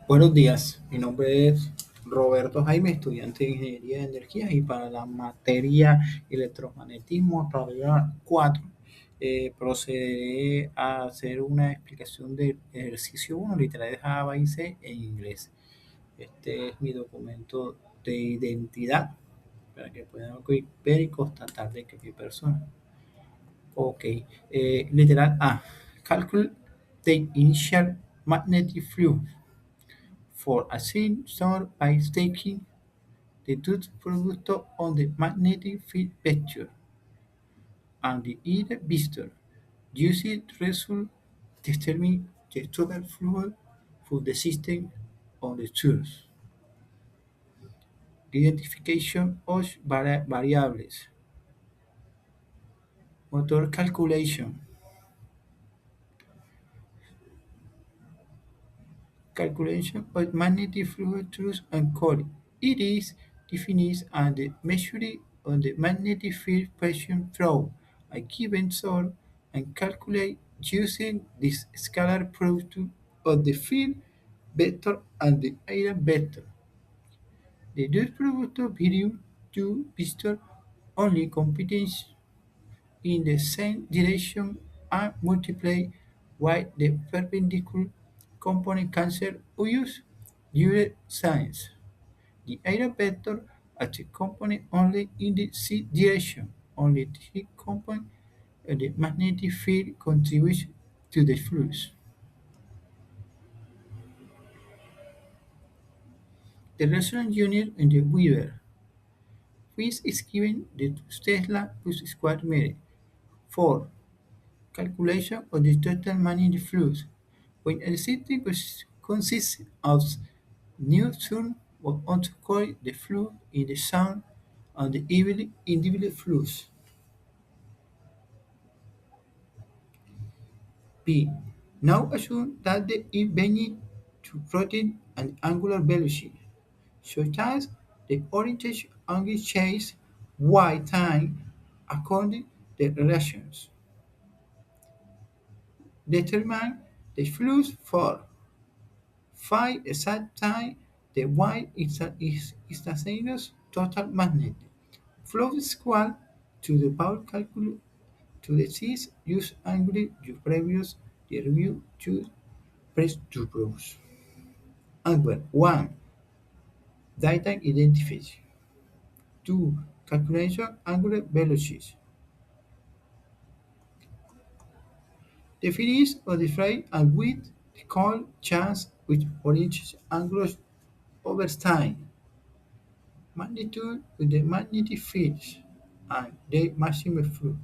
Buenos días, mi nombre es Roberto Jaime, estudiante de Ingeniería de Energía y para la materia Electromagenismo, todavía 4, procederé a hacer una explicación del ejercicio 1, literales A, B y C en inglés. Este es mi documento de identidad para que puedan ver y constatar de que mi persona. Ok, literal A, calculate the initial magnetic field for a sensor by taking the dot product on the magnetic field vector and the either vector. Using the result, determine the total fluid for the system on the tools. Identification of variables. Motor calculation. Calculation of magnetic fluid truth and current. It is defined as the measuring of the magnetic field pressure through a given source and calculate using this scalar product of the field vector and the area vector. The dot product value to vector only competence in the same direction and multiply by the perpendicular component cancel use dual signs. The area vector as a component only in the z direction. Only the component of the magnetic field contributes to the flux. The resonance unit in the Weaver which is given the Tesla per square meter. 4. Calculation of the total magnetic flux. When a system consists of neutron or autocoil, the flux in the sound and the individual flux. B. Now assume that the event to protein and angular velocity, such as the orientation angle change y time according to the relations. Determine the flux for phi exact time the y is instantaneous total magnetic flow is equal to the power calculus to the six use angle you previous the review to press to browse. Angle 1. Data identification. 2. Calculation angular velocities. Definition of the freight and width the call chance with origin angles over time. Magnitude with the magnetic fields and the maximum flow.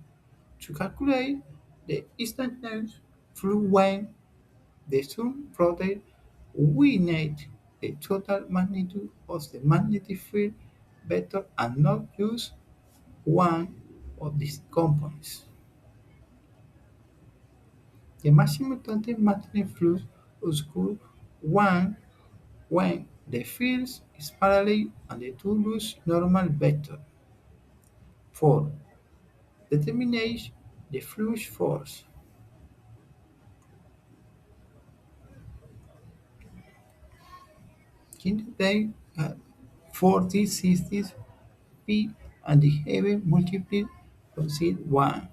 To calculate the instantaneous flow when the sun rotates, we need the total magnitude of the magnetic field vector and not use one of these components. The maximum total magnetic flux occurs one when the field is parallel and the two lose normal vector. 4. Determines the flux force. In the day 40, 60 p and the heavy multiplied consider 1.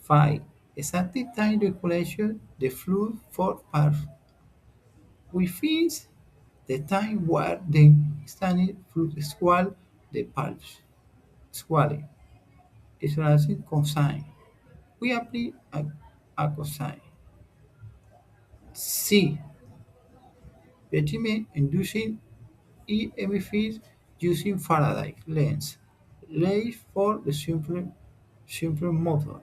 5. Exact time calculation the flux for part. We fix the time where the standing flux equal the pulse. Squally. Isolation cosine. We apply a cosine. C. Determine inducing EMFs using Faraday lens. Lens for the simple motor.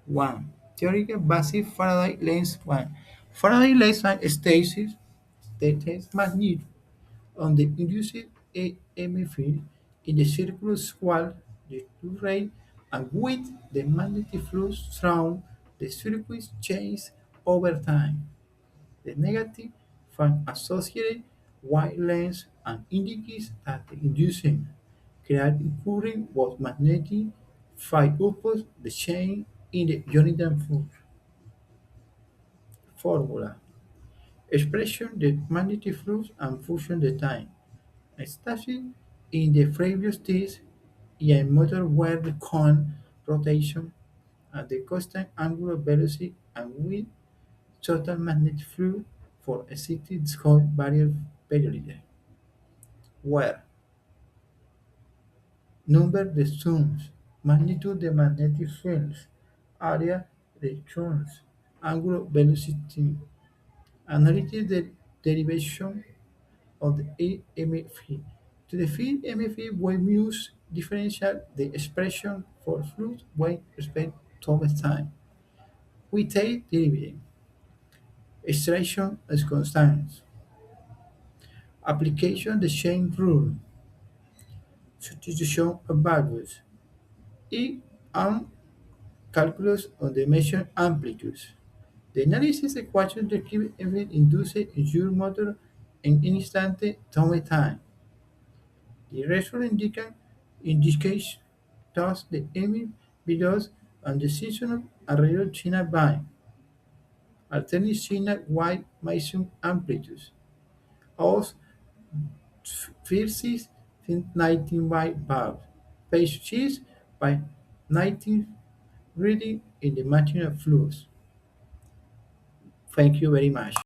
1. Theoretical basic Faraday lens 1. Faraday lens states the test magnitude on the induced EMF in the circular wall, the two rays, and with the magnetic flux through the circuit changes over time. The negative from associated white lens and indicates that the inducing created current was magnetic field opposed the change in the unit flux formula. Expression the magnetic flux and function the time. Established in the previous test, a motor where the cone rotation at the constant angular velocity and with total magnetic flux for existing scope variable, where number the zones, magnitude the magnetic fields, area the zones, angular velocity, analyze the derivation of the EMF. To define EMF, we use differential the expression for fluid with respect to time. We take derivative, extraction as constants, application the chain rule, substitution of values, and calculus on the measured amplitudes. The analysis equation describes event induced in your motor in instant time. The result indica in this case thus the emit videos and the seasonal array signal by alternate signal Y maximum amplitudes of versus 19 by valve. Page 6 by 19 reading in the material fluids. Thank you very much.